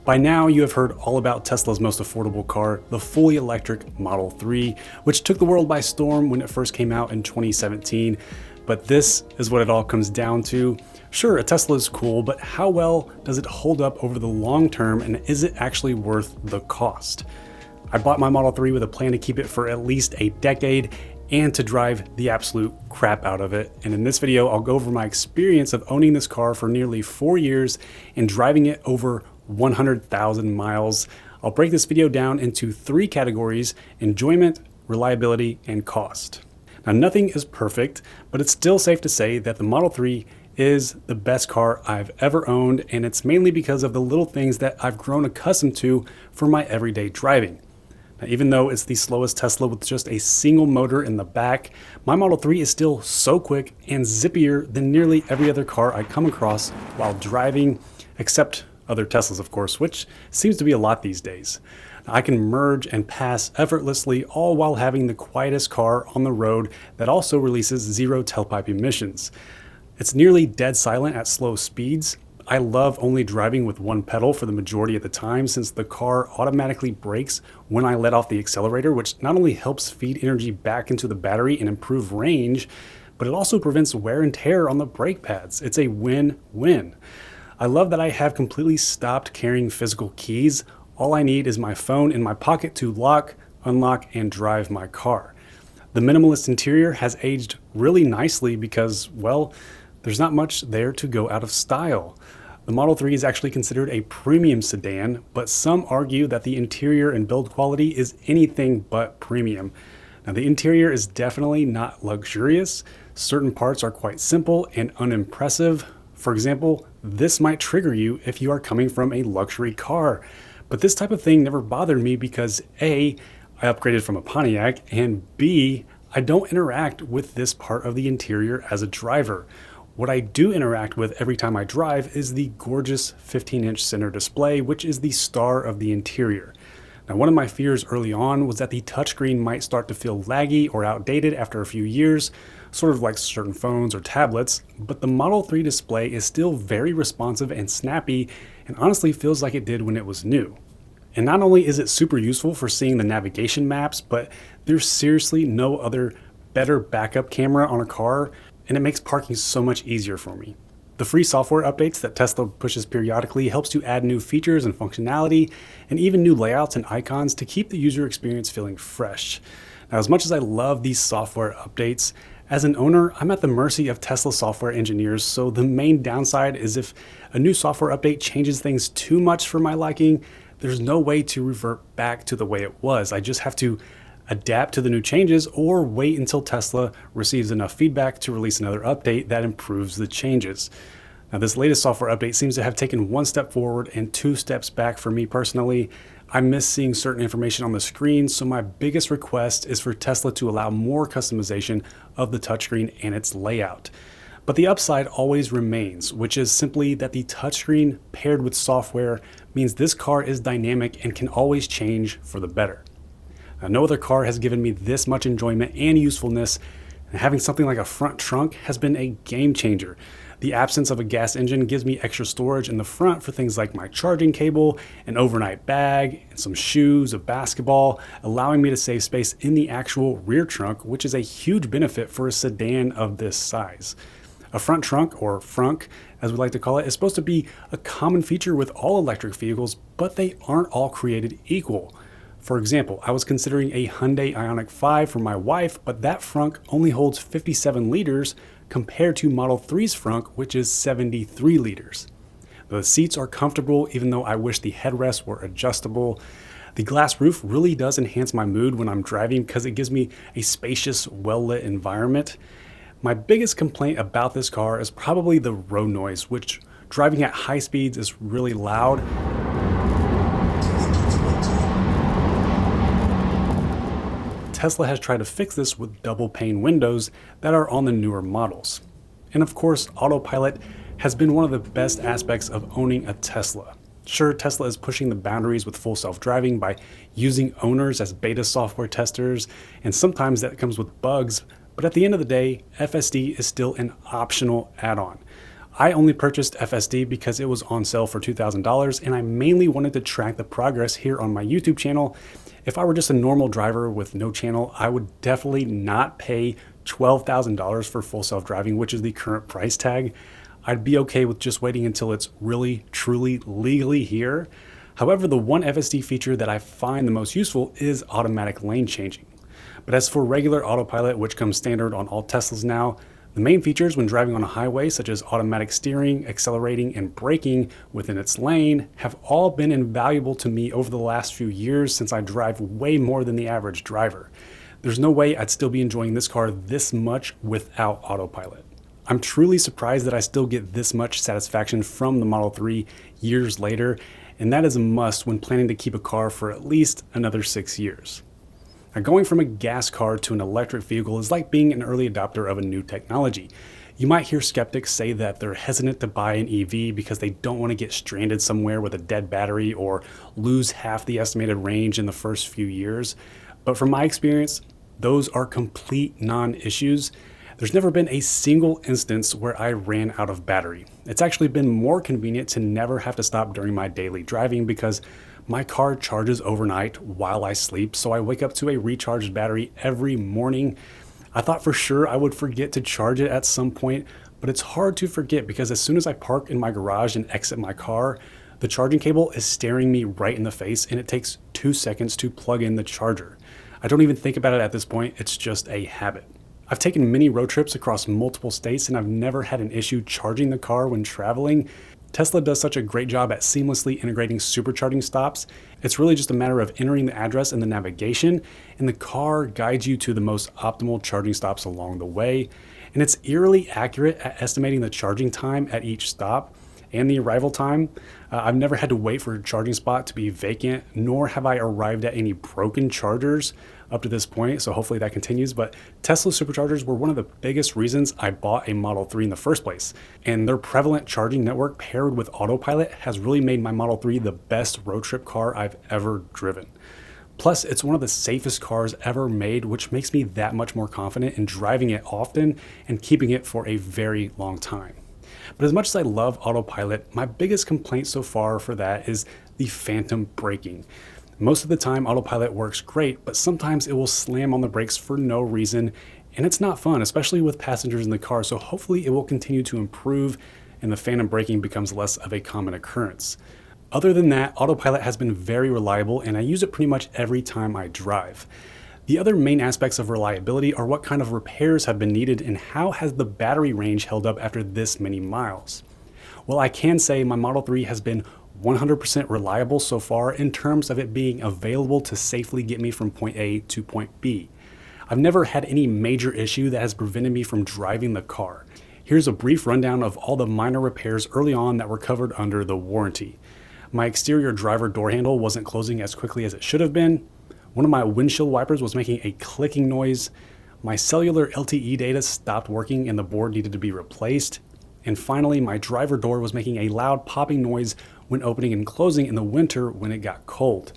By now, you have heard all about Tesla's most affordable car, the fully electric Model 3, which took the world by storm when it first came out in 2017. But this is what it all comes down to. Sure, a Tesla is cool, but how well does it hold up over the long term, and is it actually worth the cost? I bought my Model 3 with a plan to keep it for at least a decade and to drive the absolute crap out of it. And in this video, I'll go over my experience of owning this car for nearly 4 years and driving it over 100,000 miles. I'll break this video down into 3 categories: enjoyment, reliability, and cost. Now, nothing is perfect, but it's still safe to say that the Model 3 is the best car I've ever owned, and it's mainly because of the little things that I've grown accustomed to for my everyday driving. Now, even though it's the slowest Tesla with just a single motor in the back, my Model 3 is still so quick and zippier than nearly every other car I come across while driving, except other Teslas, of course, which seems to be a lot these days. Now, I can merge and pass effortlessly, all while having the quietest car on the road that also releases zero tailpipe emissions. It's nearly dead silent at slow speeds. I love only driving with one pedal for the majority of the time, since the car automatically brakes when I let off the accelerator, which not only helps feed energy back into the battery and improve range, but it also prevents wear and tear on the brake pads. It's a win-win. I love that I have completely stopped carrying physical keys. All I need is my phone in my pocket to lock, unlock, and drive my car. The minimalist interior has aged really nicely because, well, there's not much there to go out of style. The Model 3 is actually considered a premium sedan, but some argue that the interior and build quality is anything but premium. Now, the interior is definitely not luxurious. Certain parts are quite simple and unimpressive. For example, this might trigger you if you are coming from a luxury car. But this type of thing never bothered me because A, I upgraded from a Pontiac, and B, I don't interact with this part of the interior as a driver. What I do interact with every time I drive is the gorgeous 15-inch center display, which is the star of the interior. Now, one of my fears early on was that the touchscreen might start to feel laggy or outdated after a few years, sort of like certain phones or tablets, but the Model 3 display is still very responsive and snappy, and honestly feels like it did when it was new. And not only is it super useful for seeing the navigation maps, but there's seriously no other better backup camera on a car, and it makes parking so much easier for me. The free software updates that Tesla pushes periodically helps to add new features and functionality, and even new layouts and icons to keep the user experience feeling fresh. Now, as much as I love these software updates, as an owner, I'm at the mercy of Tesla software engineers, so the main downside is if a new software update changes things too much for my liking, there's no way to revert back to the way it was. I just have to adapt to the new changes or wait until Tesla receives enough feedback to release another update that improves the changes. Now, this latest software update seems to have taken 1 step forward and 2 steps back for me personally. I miss seeing certain information on the screen, so my biggest request is for Tesla to allow more customization of the touchscreen and its layout. But the upside always remains, which is simply that the touchscreen paired with software means this car is dynamic and can always change for the better. Now, no other car has given me this much enjoyment and usefulness, and having something like a front trunk has been a game changer. The absence of a gas engine gives me extra storage in the front for things like my charging cable, an overnight bag, and some shoes, a basketball, allowing me to save space in the actual rear trunk, which is a huge benefit for a sedan of this size. A front trunk, or frunk as we like to call it, is supposed to be a common feature with all electric vehicles, but they aren't all created equal. For example, I was considering a Hyundai Ioniq 5 for my wife, but that frunk only holds 57 liters compared to Model 3's frunk, which is 73 liters. The seats are comfortable, even though I wish the headrests were adjustable. The glass roof really does enhance my mood when I'm driving because it gives me a spacious, well-lit environment. My biggest complaint about this car is probably the road noise, which driving at high speeds is really loud. Tesla has tried to fix this with double pane windows that are on the newer models. And of course, Autopilot has been one of the best aspects of owning a Tesla. Sure, Tesla is pushing the boundaries with full self-driving by using owners as beta software testers, and sometimes that comes with bugs, but at the end of the day, FSD is still an optional add-on. I only purchased FSD because it was on sale for $2,000 and I mainly wanted to track the progress here on my YouTube channel. If I were just a normal driver with no channel, I would definitely not pay $12,000 for full self-driving, which is the current price tag. I'd be okay with just waiting until it's really, truly, legally here. However, the one FSD feature that I find the most useful is automatic lane changing. But as for regular autopilot, which comes standard on all Teslas now, the main features when driving on a highway, such as automatic steering, accelerating, and braking within its lane, have all been invaluable to me over the last few years since I drive way more than the average driver. There's no way I'd still be enjoying this car this much without autopilot. I'm truly surprised that I still get this much satisfaction from the Model 3 years later, and that is a must when planning to keep a car for at least another 6 years. Now, going from a gas car to an electric vehicle is like being an early adopter of a new technology. You might hear skeptics say that they're hesitant to buy an EV because they don't want to get stranded somewhere with a dead battery or lose half the estimated range in the first few years. But from my experience, those are complete non-issues. There's never been a single instance where I ran out of battery. It's actually been more convenient to never have to stop during my daily driving because my car charges overnight while I sleep, so I wake up to a recharged battery every morning. I thought for sure I would forget to charge it at some point, but it's hard to forget because as soon as I park in my garage and exit my car, the charging cable is staring me right in the face and it takes 2 seconds to plug in the charger. I don't even think about it at this point, it's just a habit. I've taken many road trips across multiple states and I've never had an issue charging the car when traveling. Tesla does such a great job at seamlessly integrating supercharging stops. It's really just a matter of entering the address in the navigation, and the car guides you to the most optimal charging stops along the way. And it's eerily accurate at estimating the charging time at each stop and the arrival time. I've never had to wait for a charging spot to be vacant, nor have I arrived at any broken chargers up to this point, so hopefully that continues. But Tesla Superchargers were one of the biggest reasons I bought a Model 3 in the first place, and their prevalent charging network paired with Autopilot has really made my Model 3 the best road trip car I've ever driven. Plus, it's one of the safest cars ever made, which makes me that much more confident in driving it often and keeping it for a very long time. But as much as I love Autopilot, my biggest complaint so far for that is the phantom braking. Most of the time, Autopilot works great, but sometimes it will slam on the brakes for no reason, and it's not fun, especially with passengers in the car, so hopefully it will continue to improve and the phantom braking becomes less of a common occurrence. Other than that, Autopilot has been very reliable, and I use it pretty much every time I drive. The other main aspects of reliability are what kind of repairs have been needed and how has the battery range held up after this many miles. Well, I can say my Model 3 has been 100% reliable so far in terms of it being available to safely get me from point A to point B. I've never had any major issue that has prevented me from driving the car. Here's a brief rundown of all the minor repairs early on that were covered under the warranty. My exterior driver door handle wasn't closing as quickly as it should have been. One of my windshield wipers was making a clicking noise. My cellular LTE data stopped working and the board needed to be replaced. And finally, my driver door was making a loud popping noise when opening and closing in the winter when it got cold.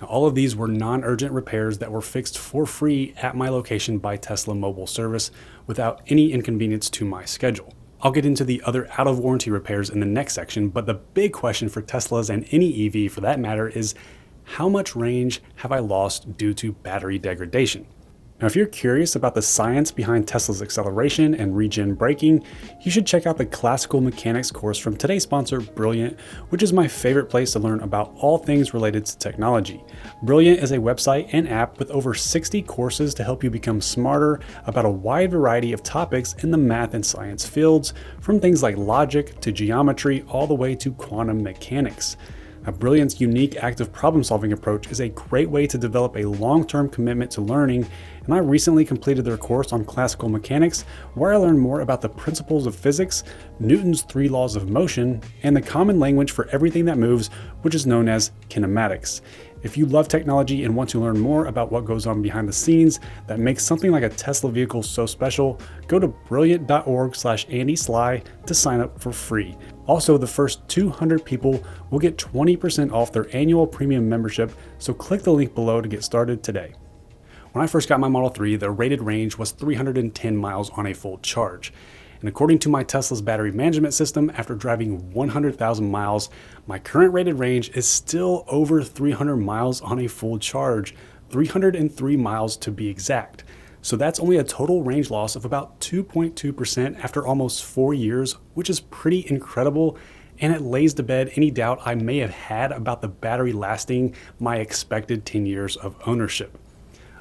Now, all of these were non-urgent repairs that were fixed for free at my location by Tesla Mobile Service without any inconvenience to my schedule. I'll get into the other out-of-warranty repairs in the next section, but the big question for Teslas and any EV for that matter is, how much range have I lost due to battery degradation? Now, if you're curious about the science behind Tesla's acceleration and regen braking, you should check out the classical mechanics course from today's sponsor, Brilliant, which is my favorite place to learn about all things related to technology. Brilliant is a website and app with over 60 courses to help you become smarter about a wide variety of topics in the math and science fields, from things like logic to geometry all the way to quantum mechanics. Now, Brilliant's unique active problem-solving approach is a great way to develop a long-term commitment to learning, and I recently completed their course on classical mechanics, where I learned more about the principles of physics, Newton's 3 laws of motion, and the common language for everything that moves, which is known as kinematics. If you love technology and want to learn more about what goes on behind the scenes that makes something like a Tesla vehicle so special, go to brilliant.org/AndySly to sign up for free. Also, the first 200 people will get 20% off their annual premium membership, so click the link below to get started today. When I first got my Model 3, the rated range was 310 miles on a full charge. And according to my Tesla's battery management system, after driving 100,000 miles, my current rated range is still over 300 miles on a full charge, 303 miles to be exact. So that's only a total range loss of about 2.2% after almost 4 years, which is pretty incredible, and it lays to bed any doubt I may have had about the battery lasting my expected 10 years of ownership.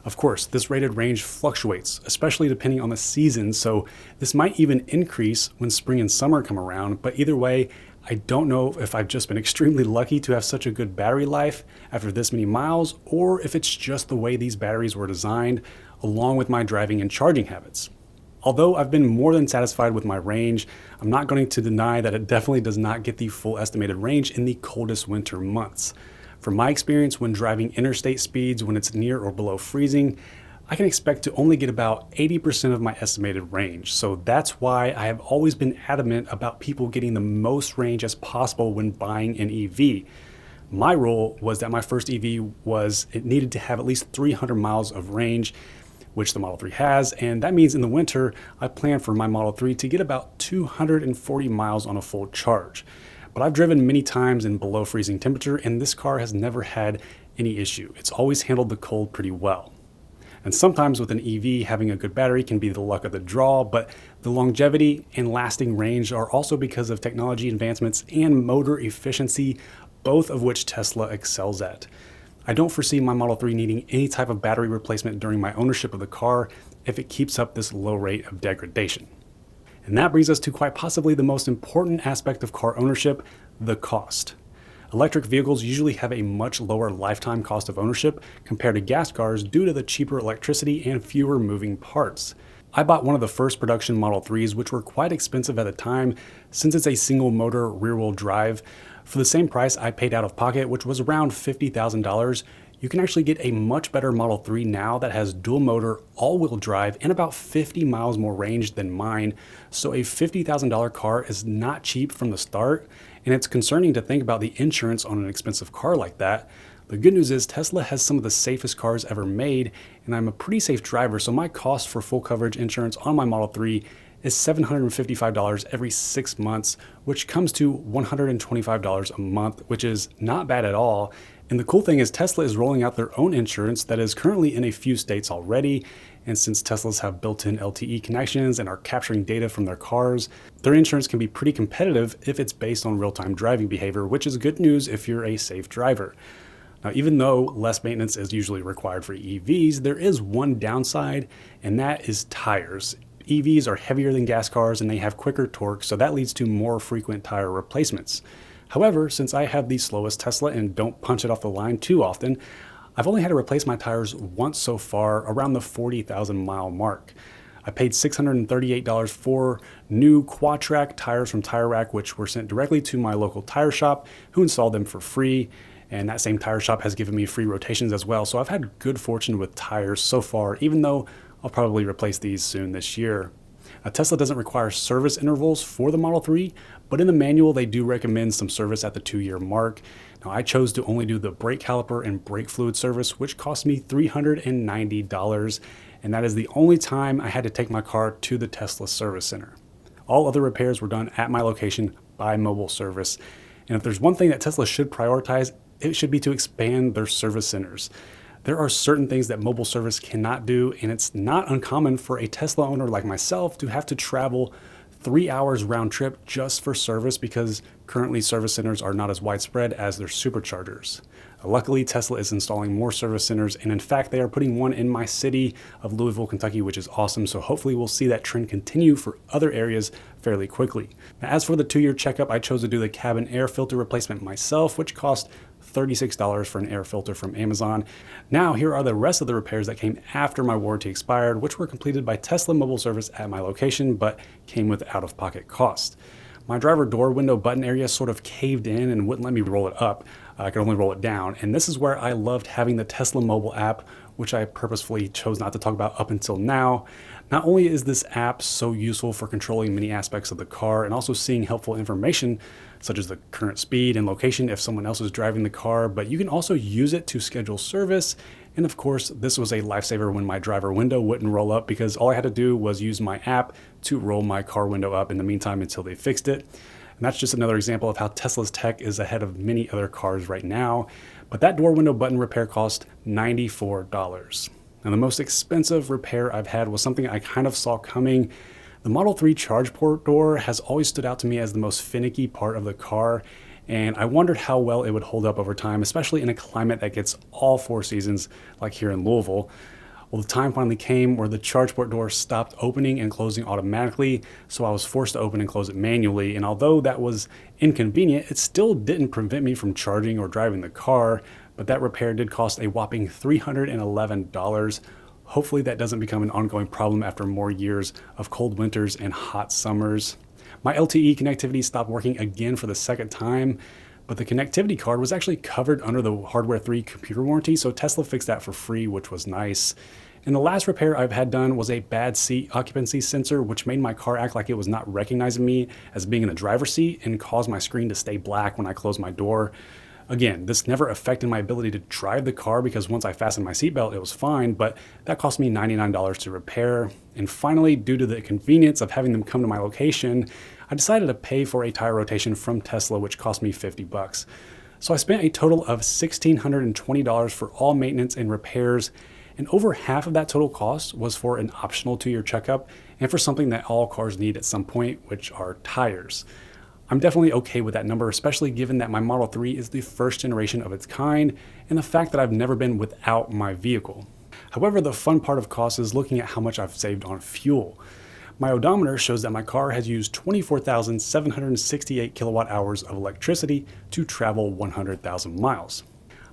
Of course, this rated range fluctuates, especially depending on the season, so this might even increase when spring and summer come around, but either way, I don't know if I've just been extremely lucky to have such a good battery life after this many miles, or if it's just the way these batteries were designed, along with my driving and charging habits. Although I've been more than satisfied with my range, I'm not going to deny that it definitely does not get the full estimated range in the coldest winter months. From my experience when driving interstate speeds when it's near or below freezing, I can expect to only get about 80% of my estimated range. So that's why I have always been adamant about people getting the most range as possible when buying an EV. My rule was that my first EV it needed to have at least 300 miles of range, which the Model 3 has, and that means in the winter, I plan for my Model 3 to get about 240 miles on a full charge. But I've driven many times in below freezing temperature, and this car has never had any issue. It's always handled the cold pretty well. And sometimes with an EV, having a good battery can be the luck of the draw, but the longevity and lasting range are also because of technology advancements and motor efficiency, both of which Tesla excels at. I don't foresee my Model 3 needing any type of battery replacement during my ownership of the car if it keeps up this low rate of degradation. And that brings us to quite possibly the most important aspect of car ownership, the cost. Electric vehicles usually have a much lower lifetime cost of ownership compared to gas cars due to the cheaper electricity and fewer moving parts. I bought one of the first production Model 3s, which were quite expensive at the time since it's a single motor rear-wheel drive. For the same price I paid out of pocket, which was around $50,000, you can actually get a much better Model 3 now that has dual motor, all-wheel drive, and about 50 miles more range than mine. So a $50,000 car is not cheap from the start, and it's concerning to think about the insurance on an expensive car like that. The good news is Tesla has some of the safest cars ever made, and I'm a pretty safe driver, so my cost for full coverage insurance on my Model 3 is $755 every 6 months, which comes to $125 a month, which is not bad at all. And the cool thing is Tesla is rolling out their own insurance that is currently in a few states already. And since Teslas have built-in LTE connections and are capturing data from their cars, their insurance can be pretty competitive if it's based on real-time driving behavior, which is good news if you're a safe driver. Now, even though less maintenance is usually required for EVs, there is one downside, and that is tires. EVs are heavier than gas cars and they have quicker torque, so that leads to more frequent tire replacements. However, since I have the slowest Tesla and don't punch it off the line too often, I've only had to replace my tires once so far, around the 40,000 mile mark. I paid $638 for new quad-track tires from Tire Rack, which were sent directly to my local tire shop, who installed them for free. And that same tire shop has given me free rotations as well. So I've had good fortune with tires so far, even though I'll probably replace these soon this year. Now, Tesla doesn't require service intervals for the Model 3, but in the manual they do recommend some service at the 2-year mark. Now, I chose to only do the brake caliper and brake fluid service, which cost me $390, and that is the only time I had to take my car to the Tesla service center. All other repairs were done at my location by mobile service, and if there's one thing that Tesla should prioritize, it should be to expand their service centers. There are certain things that mobile service cannot do, and it's not uncommon for a Tesla owner like myself to have to travel 3 hours round trip just for service because currently service centers are not as widespread as their Superchargers. Luckily, Tesla is installing more service centers, and in fact, they are putting one in my city of Louisville, Kentucky, which is awesome. So hopefully we'll see that trend continue for other areas fairly quickly. Now, as for the 2-year checkup, I chose to do the cabin air filter replacement myself, which cost $36 for an air filter from Amazon. Now, here are the rest of the repairs that came after my warranty expired, which were completed by Tesla mobile service at my location, but came with out-of-pocket cost. My driver door window button area sort of caved in and wouldn't let me roll it up. I could only roll it down. And this is where I loved having the Tesla mobile app which I purposefully chose not to talk about up until now. Not only is this app so useful for controlling many aspects of the car and also seeing helpful information such as the current speed and location if someone else is driving the car, but you can also use it to schedule service. And of course, this was a lifesaver when my driver window wouldn't roll up because all I had to do was use my app to roll my car window up in the meantime until they fixed it. And that's just another example of how Tesla's tech is ahead of many other cars right now. But that door window button repair cost $94. Now, the most expensive repair I've had was something I kind of saw coming. The Model 3 charge port door has always stood out to me as the most finicky part of the car, and I wondered how well it would hold up over time, especially in a climate that gets all 4 seasons like here in Louisville. Well, the time finally came where the charge port door stopped opening and closing automatically, so I was forced to open and close it manually, and although that was inconvenient, it still didn't prevent me from charging or driving the car, but that repair did cost a whopping $311. Hopefully that doesn't become an ongoing problem after more years of cold winters and hot summers. My LTE connectivity stopped working again for the second time, but the connectivity card was actually covered under the Hardware 3 computer warranty, so Tesla fixed that for free, which was nice. And the last repair I've had done was a bad seat occupancy sensor, which made my car act like it was not recognizing me as being in the driver's seat and caused my screen to stay black when I closed my door. Again, this never affected my ability to drive the car because once I fastened my seatbelt, it was fine, but that cost me $99 to repair. And finally, due to the convenience of having them come to my location, I decided to pay for a tire rotation from Tesla, which cost me $50. So I spent a total of $1,620 for all maintenance and repairs, and over half of that total cost was for an optional 2-year checkup and for something that all cars need at some point, which are tires. I'm definitely okay with that number, especially given that my Model 3 is the first generation of its kind and the fact that I've never been without my vehicle. However, the fun part of cost is looking at how much I've saved on fuel. My odometer shows that my car has used 24,768 kilowatt hours of electricity to travel 100,000 miles.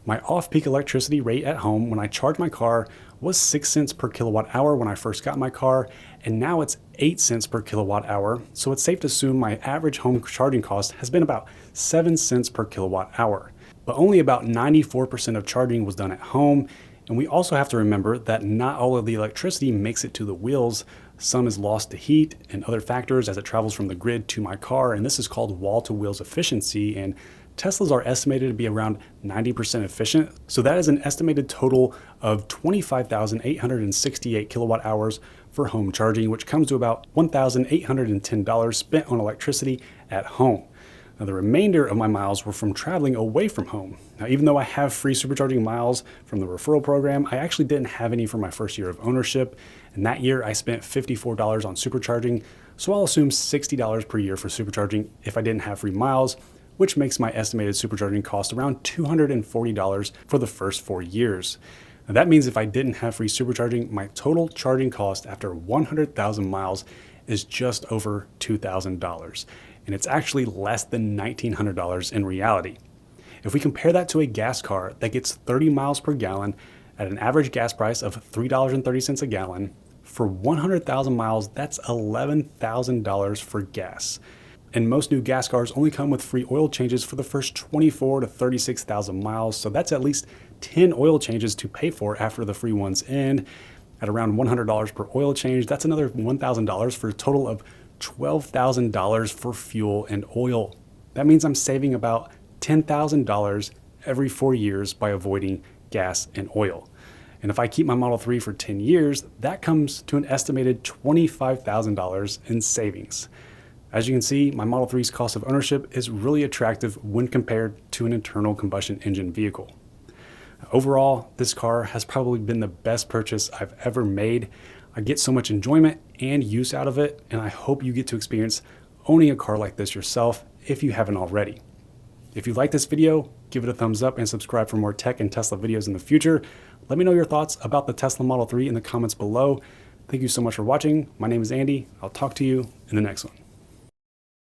My off-peak electricity rate at home when I charge my car was 6 cents per kilowatt hour when I first got my car, and now it's 8 cents per kilowatt hour, so it's safe to assume my average home charging cost has been about 7 cents per kilowatt hour. But only about 94% of charging was done at home, and we also have to remember that not all of the electricity makes it to the wheels. Some is lost to heat and other factors as it travels from the grid to my car, and this is called wall-to-wheels efficiency, and Teslas are estimated to be around 90% efficient, so that is an estimated total of 25,868 kilowatt hours for home charging, which comes to about $1,810 spent on electricity at home. Now, the remainder of my miles were from traveling away from home. Now, even though I have free supercharging miles from the referral program, I actually didn't have any for my first year of ownership, and that year I spent $54 on supercharging, so I'll assume $60 per year for supercharging if I didn't have free miles, which makes my estimated supercharging cost around $240 for the first 4 years. Now that means if I didn't have free supercharging, my total charging cost after 100,000 miles is just over $2,000. And it's actually less than $1,900 in reality. If we compare that to a gas car that gets 30 miles per gallon at an average gas price of $3.30 a gallon, for 100,000 miles, that's $11,000 for gas. And most new gas cars only come with free oil changes for the first 24 to 36,000 miles, so that's at least 10 oil changes to pay for after the free ones end. At around $100 per oil change, that's another $1,000 for a total of $12,000 for fuel and oil. That means I'm saving about $10,000 every 4 years by avoiding gas and oil. And if I keep my Model 3 for 10 years, that comes to an estimated $25,000 in savings. As you can see, my Model 3's cost of ownership is really attractive when compared to an internal combustion engine vehicle. Overall, this car has probably been the best purchase I've ever made. I get so much enjoyment and use out of it, and I hope you get to experience owning a car like this yourself if you haven't already. If you like this video, give it a thumbs up and subscribe for more tech and Tesla videos in the future. Let me know your thoughts about the Tesla Model 3 in the comments below. Thank you so much for watching. My name is Andy. I'll talk to you in the next one.